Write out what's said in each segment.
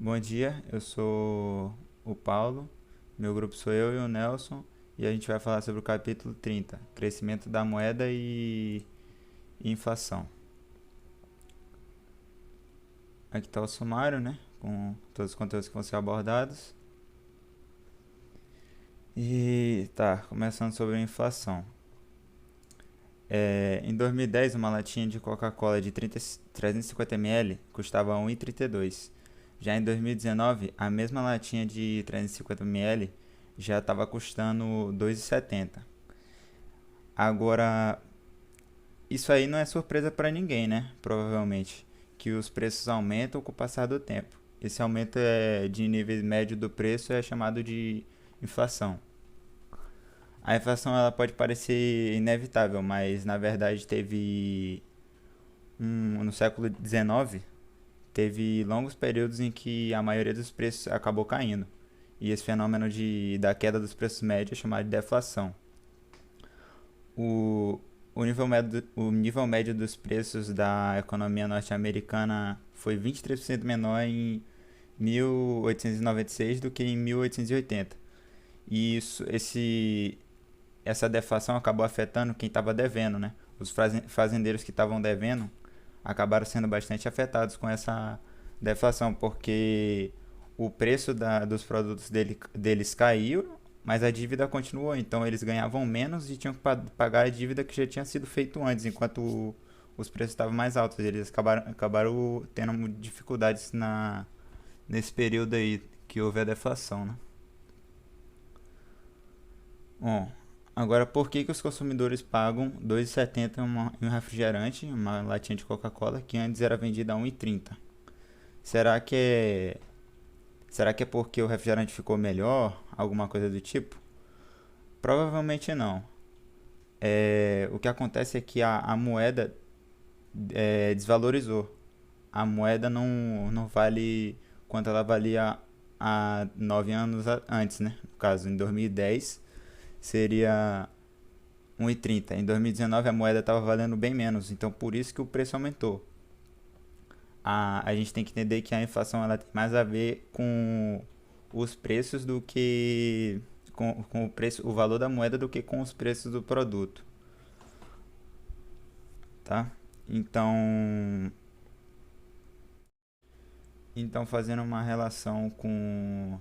Bom dia, eu sou o Paulo, meu grupo sou eu e o Nelson, e a gente vai falar sobre o capítulo 30, crescimento da moeda e inflação. Aqui está o sumário, né, com todos os conteúdos que vão ser abordados. E tá, começando sobre a inflação. Em 2010, uma latinha de Coca-Cola de 350 ml custava 1,32. Já em 2019, a mesma latinha de 350 ml já estava custando 2,70. Agora, isso aí não é surpresa para ninguém, né? Provavelmente, que os preços aumentam com o passar do tempo. Esse aumento de nível médio do preço é chamado de inflação. A inflação ela pode parecer inevitável, mas na verdade no século XIX teve longos períodos em que a maioria dos preços acabou caindo. E esse fenômeno da queda dos preços médios é chamado de deflação. O, o nível médio dos preços da economia norte-americana foi 23% menor em 1896 do que em 1880. E essa deflação acabou afetando quem estava devendo, né? Os fazendeiros que estavam devendo acabaram sendo bastante afetados com essa deflação, porque o preço dos produtos deles caiu, mas a dívida continuou. Então eles ganhavam menos e tinham que pagar a dívida que já tinha sido feito antes, enquanto os preços estavam mais altos. Eles acabaram tendo dificuldades nesse período aí que houve a deflação, né? Bom, agora por que os consumidores pagam 2,70 em um refrigerante, uma latinha de Coca-Cola, que antes era vendida a 1,30? Será que é Será que é porque o refrigerante ficou melhor? Alguma coisa do tipo? Provavelmente não. O que acontece é que a moeda desvalorizou. A moeda não vale quanto ela valia há 9 anos antes, né? No caso, em 2010 seria 1,30. Em 2019 a moeda estava valendo bem menos, então por isso que o preço aumentou. A gente tem que entender que a inflação ela tem mais a ver com os preços do que com o valor da moeda do que com os preços do produto, tá? Então fazendo uma relação com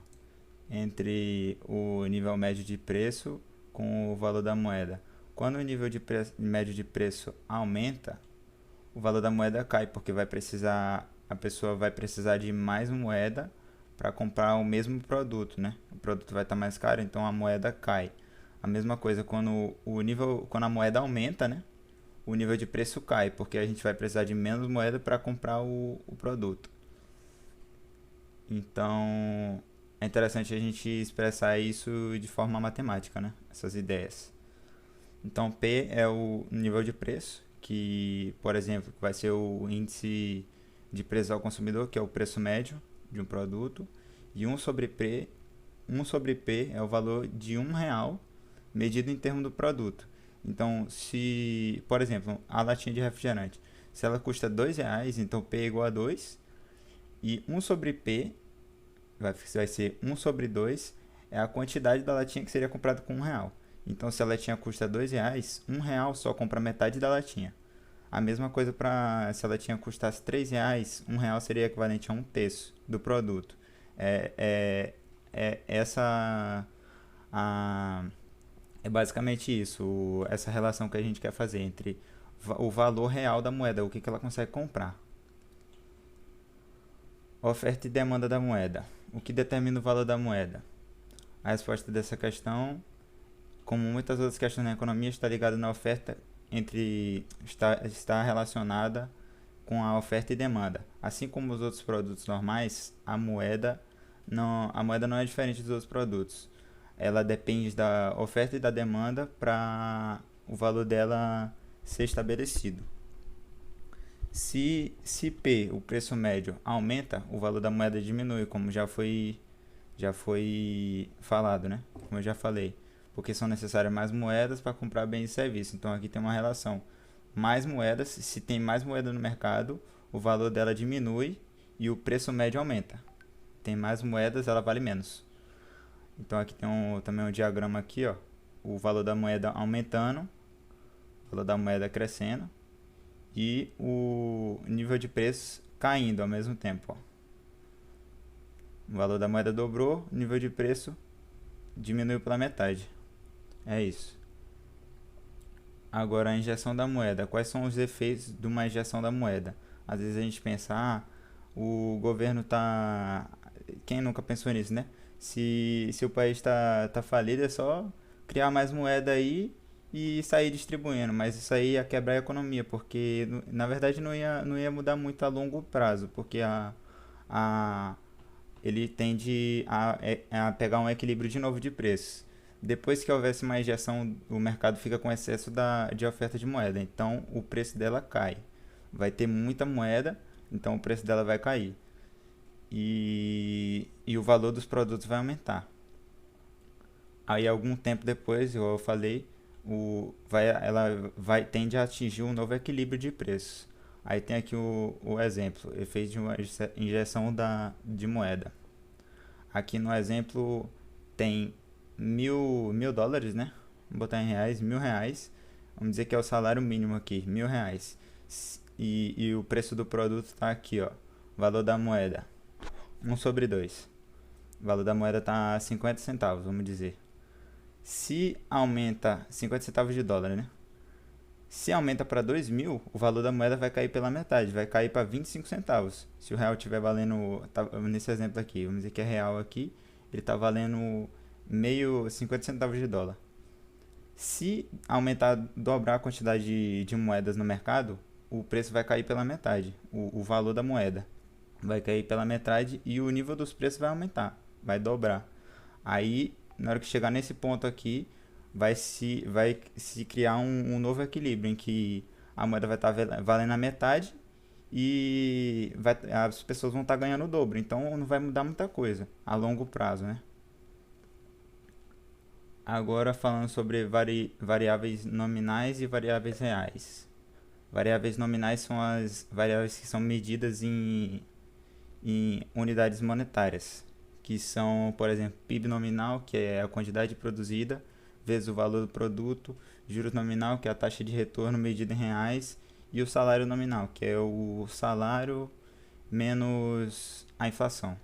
entre o nível médio de preço com o valor da moeda. Quando o nível médio de preço aumenta, o valor da moeda cai, porque a pessoa vai precisar de mais moeda para comprar o mesmo produto, né? O produto vai estar mais caro, então a moeda cai. A mesma coisa quando a moeda aumenta, né? O nível de preço cai, porque a gente vai precisar de menos moeda para comprar o produto. Então, é interessante a gente expressar isso de forma matemática, né? Essas ideias. Então, P é o nível de preço, que, por exemplo, vai ser o índice de preço ao consumidor, que é o preço médio de um produto, e um sobre P é o valor de R$ 1 medido em termos do produto. Então, se, por exemplo, a latinha de refrigerante, se ela custa R$ 2, então P é igual a 2, e um sobre P vai ser um sobre 2 é a quantidade da latinha que seria comprada com R$ 1. Então, se a latinha custa R$ 2, R$ 1 só compra metade da latinha. A mesma coisa para se a latinha custasse R$ 3, R$ 1 seria equivalente a um terço do produto. É, é, essa a, é basicamente isso, essa relação que a gente quer fazer entre o valor real da moeda, o que ela consegue comprar. Oferta e demanda da moeda. O que determina o valor da moeda? A resposta dessa questão, como muitas outras questões na economia, está ligada na oferta está relacionada com a oferta e demanda. Assim como os outros produtos normais, a moeda não é diferente dos outros produtos. Ela depende da oferta e da demanda para o valor dela ser estabelecido. Se P, o preço médio, aumenta, o valor da moeda diminui, como já foi falado, né? Como eu já falei. Porque são necessárias mais moedas para comprar bens e serviços. Então aqui tem uma relação. Mais moedas, se tem mais moeda no mercado, o valor dela diminui e o preço médio aumenta. tem mais moedas, ela vale menos. Então aqui tem também um diagrama aqui, ó, o valor da moeda aumentando, o valor da moeda crescendo e o nível de preço caindo ao mesmo tempo, ó. O valor da moeda dobrou, o nível de preço diminuiu pela metade. É isso. Agora a injeção da moeda. Quais são os efeitos de uma injeção da moeda? Às vezes a gente pensa, o governo tá. Quem nunca pensou nisso, né? Se o país tá falido, é só criar mais moeda aí e sair distribuindo. Mas isso aí ia quebrar a economia, porque na verdade não ia mudar muito a longo prazo, porque a, ele tende a pegar um equilíbrio de novo de preços. Depois que houvesse uma injeção, o mercado fica com excesso de oferta de moeda, então o preço dela cai. Vai ter muita moeda, então o preço dela vai cair. E o valor dos produtos vai aumentar. Aí algum tempo depois, igual eu falei, ela tende a atingir um novo equilíbrio de preços. Aí tem aqui o exemplo, efeito de uma injeção de moeda. Aqui no exemplo tem mil dólares, né? Vamos botar em reais, R$ 1.000. Vamos dizer que é o salário mínimo aqui, R$ 1.000. E o preço do produto está aqui, ó. Valor da moeda, 1/2. O valor da moeda está 50 centavos, vamos dizer. Se aumenta 50 centavos de dólar, né? Se aumenta para 2.000, o valor da moeda vai cair pela metade, vai cair para 25 centavos. Se o real estiver valendo, nesse exemplo aqui, vamos dizer que é real aqui, ele está valendo 50 centavos de dólar. Se aumentar, dobrar a quantidade de moedas no mercado, o preço vai cair pela metade, o valor da moeda vai cair pela metade e o nível dos preços vai aumentar, vai dobrar. Aí, na hora que chegar nesse ponto aqui, vai se criar um novo equilíbrio em que a moeda vai estar valendo a metade e as pessoas vão estar ganhando o dobro. Então não vai mudar muita coisa a longo prazo, né? Agora falando sobre variáveis nominais e variáveis reais. Variáveis nominais são as variáveis que são medidas em unidades monetárias, que são, por exemplo, PIB nominal, que é a quantidade produzida, vezes o valor do produto, juros nominal, que é a taxa de retorno medida em reais, e o salário nominal, que é o salário menos a inflação.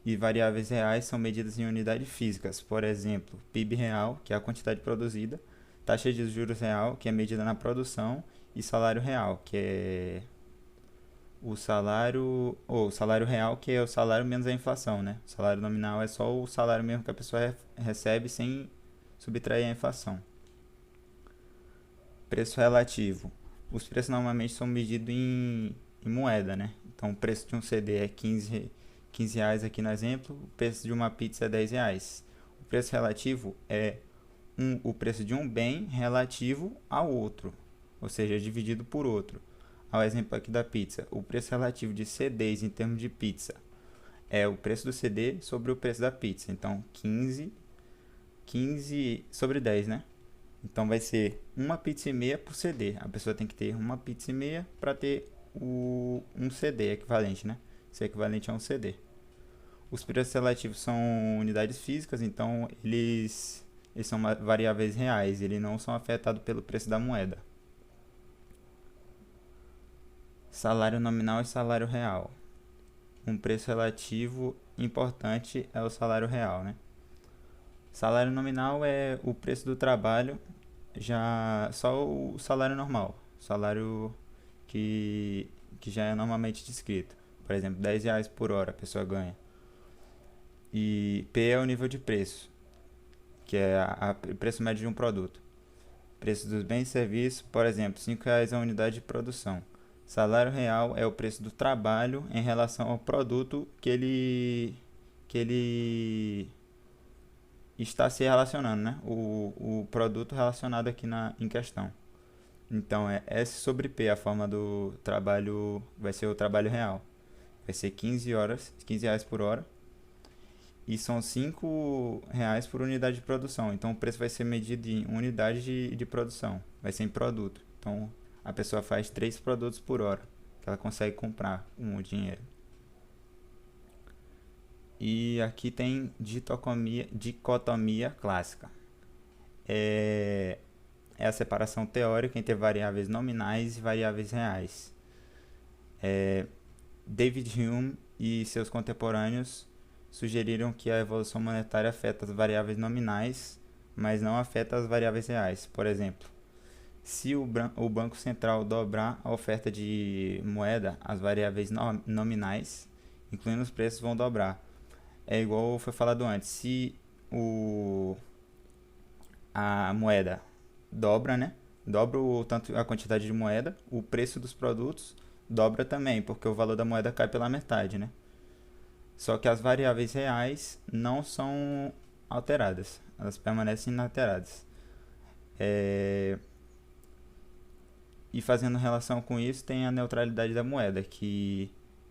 E variáveis reais são medidas em unidades físicas, por exemplo, PIB real, que é a quantidade produzida, taxa de juros real, que é medida na produção, e salário real, que é o salário real, que é o salário menos a inflação, né? O salário nominal é só o salário mesmo que a pessoa recebe sem subtrair a inflação. Preço relativo. Os preços normalmente são medidos em moeda, né? Então o preço de um CD é 15 reais aqui no exemplo, o preço de uma pizza é 10 reais. O preço relativo é o preço de um bem relativo ao outro, ou seja, dividido por outro. Ao exemplo aqui da pizza, o preço relativo de CDs em termos de pizza é o preço do CD sobre o preço da pizza. Então 15 sobre 10, né? Então vai ser uma pizza e meia por CD. A pessoa tem que ter uma pizza e meia para ter um CD equivalente, né? Ser equivalente a um CD. Os preços relativos são unidades físicas, então eles são variáveis reais, eles não são afetados pelo preço da moeda. Salário nominal e salário real. Um preço relativo importante é o salário real, né? Salário nominal é o preço do trabalho, já só o salário normal, salário que já é normalmente descrito. Por exemplo, 10 reais por hora a pessoa ganha. E P é o nível de preço, que é o preço médio de um produto. Preço dos bens e serviços, por exemplo, 5 reais a unidade de produção. Salário real é o preço do trabalho em relação ao produto que ele está se relacionando, né? O produto relacionado aqui em questão. Então é S sobre P, a forma do trabalho vai ser o trabalho real. Vai ser 15 reais por hora. E são 5 reais por unidade de produção. Então o preço vai ser medido em unidade de produção. Vai ser em produto. Então a pessoa faz 3 produtos por hora que ela consegue comprar com o dinheiro. E aqui tem dicotomia clássica. É, é a separação teórica entre variáveis nominais e variáveis reais. David Hume e seus contemporâneos sugeriram que a evolução monetária afeta as variáveis nominais, mas não afeta as variáveis reais. Por exemplo, se o Banco Central dobrar a oferta de moeda, as variáveis nominais, incluindo os preços, vão dobrar. É igual foi falado antes, se a moeda dobra, né? Dobra tanto a quantidade de moeda, o preço dos produtos dobra também, porque o valor da moeda cai pela metade, né? Só que as variáveis reais não são alteradas, elas permanecem inalteradas. E fazendo relação com isso, tem a neutralidade da moeda, que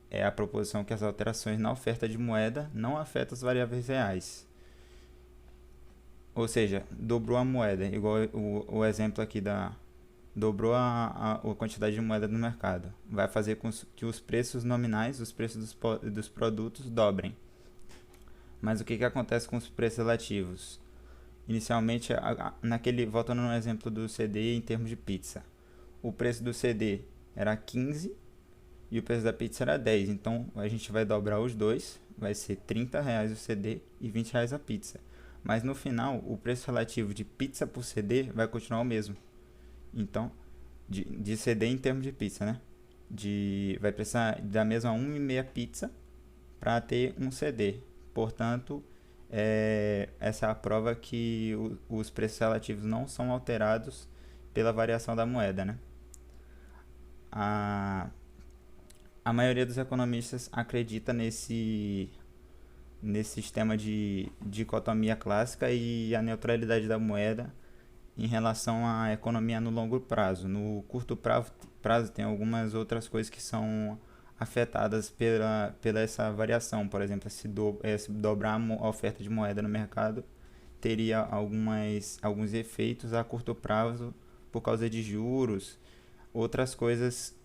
é a proposição que as alterações na oferta de moeda não afetam as variáveis reais. Ou seja, dobrou a moeda, igual o exemplo aqui dobrou a quantidade de moeda no mercado. Vai fazer com que os preços nominais, os preços dos produtos dobrem. Mas o que acontece com os preços relativos? Inicialmente, voltando no exemplo do CD em termos de pizza. O preço do CD era 15 e o preço da pizza era 10. Então a gente vai dobrar os dois, vai ser R$ 30 o CD e R$ 20 a pizza. Mas no final, o preço relativo de pizza por CD vai continuar o mesmo. Então, de CD em termos de pizza, né? Vai precisar da mesma 1,5 pizza para ter um CD. Portanto, essa é a prova que os preços relativos não são alterados pela variação da moeda, né? A maioria dos economistas acredita nesse sistema de dicotomia clássica e a neutralidade da moeda em relação à economia no longo prazo. No curto prazo tem algumas outras coisas que são afetadas pela essa variação. Por exemplo, se dobrar a oferta de moeda no mercado, teria alguns efeitos a curto prazo por causa de juros, outras coisas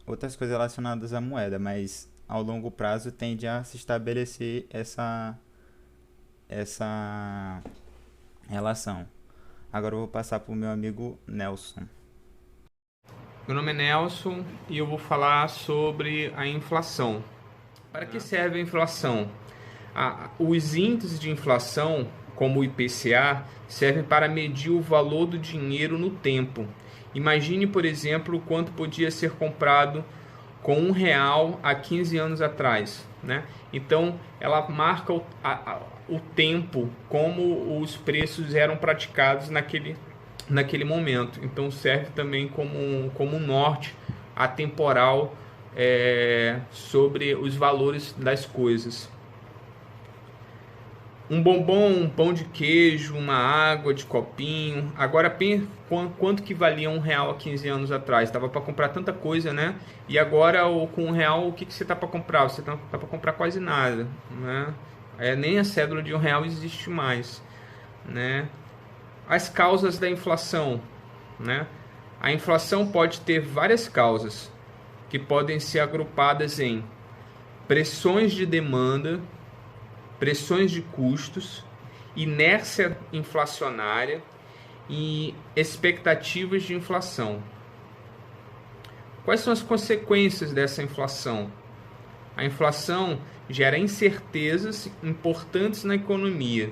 outras coisas relacionadas à moeda, mas ao longo prazo tende a se estabelecer essa relação. Agora eu vou passar para o meu amigo Nelson. Meu nome é Nelson e eu vou falar sobre a inflação. Para que serve a inflação? Os índices de inflação, como o IPCA, servem para medir o valor do dinheiro no tempo. Imagine, por exemplo, quanto podia ser comprado com R$1 há 15 anos atrás, né? Então, ela marca o tempo, como os preços eram praticados naquele momento. Então, serve também como um norte atemporal sobre os valores das coisas. Um bombom, um pão de queijo, uma água de copinho. Agora pensa quanto que valia R$1 há 15 anos atrás. Dava para comprar tanta coisa, né? E agora com R$1, o que você tá para comprar? Você tá para comprar quase nada, né? Nem a cédula de R$1 existe mais, né? As causas da inflação, né? A inflação pode ter várias causas que podem ser agrupadas em pressões de demanda, pressões de custos, inércia inflacionária e expectativas de inflação. Quais são as consequências dessa inflação? A inflação gera incertezas importantes na economia,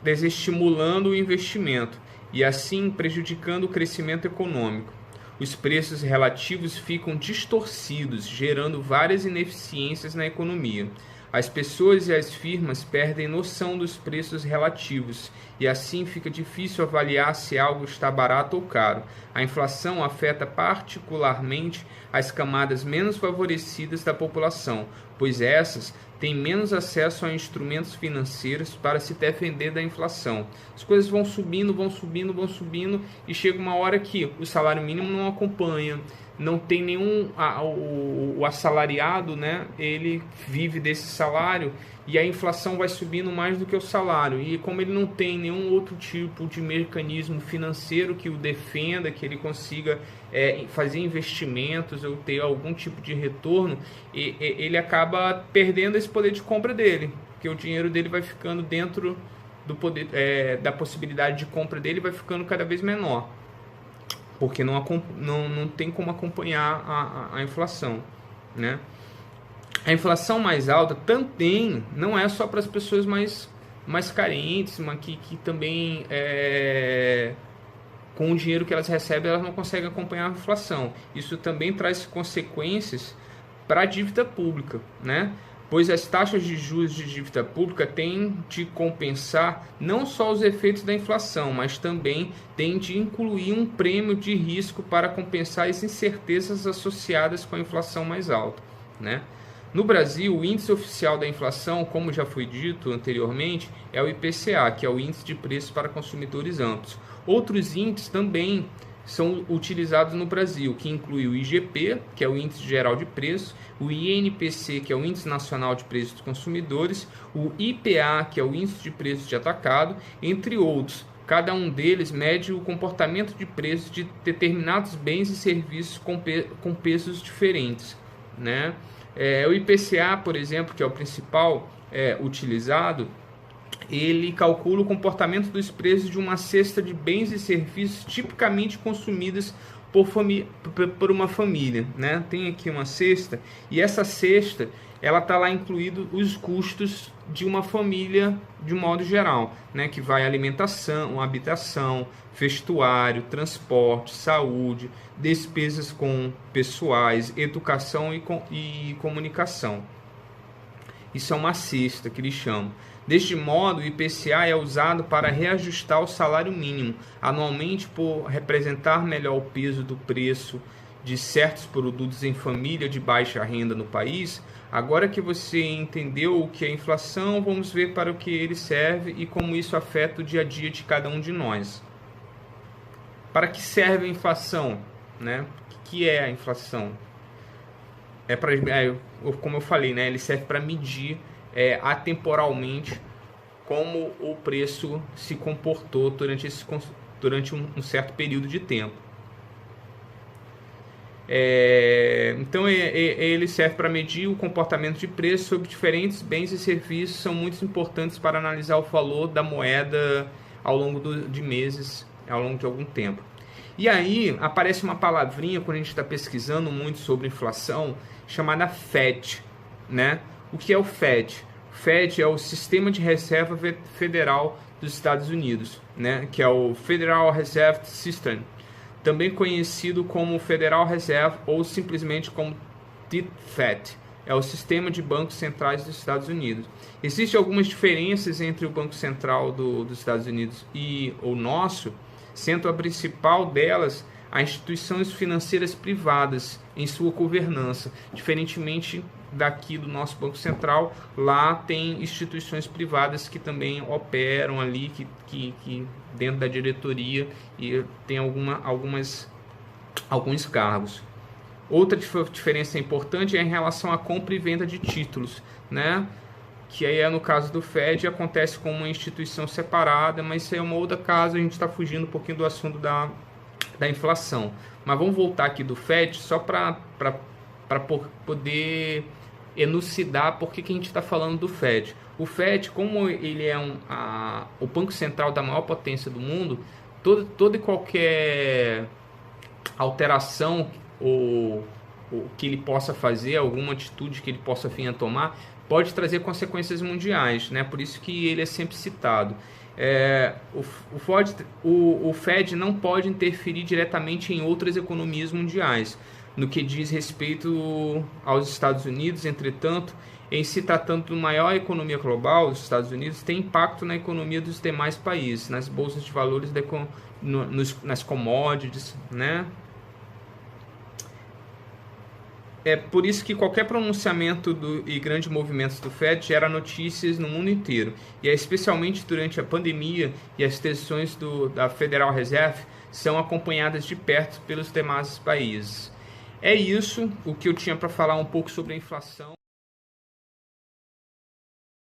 desestimulando o investimento e assim prejudicando o crescimento econômico. Os preços relativos ficam distorcidos, gerando várias ineficiências na economia. As pessoas e as firmas perdem noção dos preços relativos e assim fica difícil avaliar se algo está barato ou caro. A inflação afeta particularmente as camadas menos favorecidas da população, pois essas têm menos acesso a instrumentos financeiros para se defender da inflação. As coisas vão subindo e chega uma hora que o salário mínimo não acompanha, não tem nenhum... O assalariado, né, ele vive desse salário e a inflação vai subindo mais do que o salário. E como ele não tem nenhum outro tipo de mecanismo financeiro que o defenda, que ele consiga fazer investimentos ou ter algum tipo de retorno, ele acaba perdendo esse poder de compra dele, porque o dinheiro dele vai ficando dentro do poder, da possibilidade de compra dele, vai ficando cada vez menor, porque não tem como acompanhar a inflação, né? A inflação mais alta também não é só para as pessoas mais carentes, mas que também com o dinheiro que elas recebem elas não conseguem acompanhar a inflação. Isso também traz consequências para a dívida pública, né? Pois as taxas de juros de dívida pública têm de compensar não só os efeitos da inflação, mas também têm de incluir um prêmio de risco para compensar as incertezas associadas com a inflação mais alta, né? No Brasil, o índice oficial da inflação, como já foi dito anteriormente, é o IPCA, que é o Índice de Preços para Consumidores Amplos. Outros índices também são utilizados no Brasil, que inclui o IGP, que é o Índice Geral de Preços, o INPC, que é o Índice Nacional de Preços dos Consumidores, o IPA, que é o Índice de Preços de Atacado, entre outros. Cada um deles mede o comportamento de preços de determinados bens e serviços com pesos diferentes, né? O IPCA, por exemplo, que é o principal utilizado, ele calcula o comportamento dos preços de uma cesta de bens e serviços tipicamente consumidos por uma família, né? Tem aqui uma cesta, e essa cesta ela está lá incluído os custos de uma família de modo geral, né? Que vai alimentação, habitação, vestuário, transporte, saúde, despesas com pessoais, educação e comunicação. Isso é uma cesta que eles chamam. Deste modo, o IPCA é usado para reajustar o salário mínimo anualmente por representar melhor o peso do preço de certos produtos em família de baixa renda no país. Agora que você entendeu o que é inflação, vamos ver para o que ele serve e como isso afeta o dia a dia de cada um de nós. Para que serve a inflação, né? O que é a inflação? Como eu falei, né? Ele serve para medir atemporalmente como o preço se comportou durante um certo período de tempo. Então ele serve para medir o comportamento de preço sobre diferentes bens e serviços, são muito importantes para analisar o valor da moeda ao longo de meses, ao longo de algum tempo. E aí aparece uma palavrinha quando a gente está pesquisando muito sobre inflação, chamada FED, né? O que é o FED? O FED é o Sistema de Reserva Federal dos Estados Unidos, né? Que é o Federal Reserve System, também conhecido como Federal Reserve ou simplesmente como FED. É o Sistema de Bancos Centrais dos Estados Unidos. Existem algumas diferenças entre o Banco Central dos Estados Unidos e o nosso, sendo a principal delas as instituições financeiras privadas em sua governança. Diferentemente daqui do nosso Banco Central, lá tem instituições privadas que também operam ali, que dentro da diretoria e tem alguns cargos. Outra diferença importante é em relação à compra e venda de títulos, né? Que aí no caso do FED acontece com uma instituição separada, mas isso aí é uma outra caso, a gente está fugindo um pouquinho do assunto da inflação. Mas vamos voltar aqui do FED só para poder elucidar por que a gente está falando do FED. O FED, como ele é o Banco Central da maior potência do mundo, toda e qualquer alteração ou que ele possa fazer, alguma atitude que ele possa vir a tomar, pode trazer consequências mundiais, né? Por isso que ele é sempre citado. O FED não pode interferir diretamente em outras economias mundiais. No que diz respeito aos Estados Unidos, entretanto, em se tratando de maior economia global, os Estados Unidos tem impacto na economia dos demais países, nas bolsas de valores, nas commodities, né? É por isso que qualquer pronunciamento e grandes movimentos do FED gera notícias no mundo inteiro. E especialmente durante a pandemia, e as decisões da Federal Reserve são acompanhadas de perto pelos demais países. É isso o que eu tinha para falar um pouco sobre a inflação.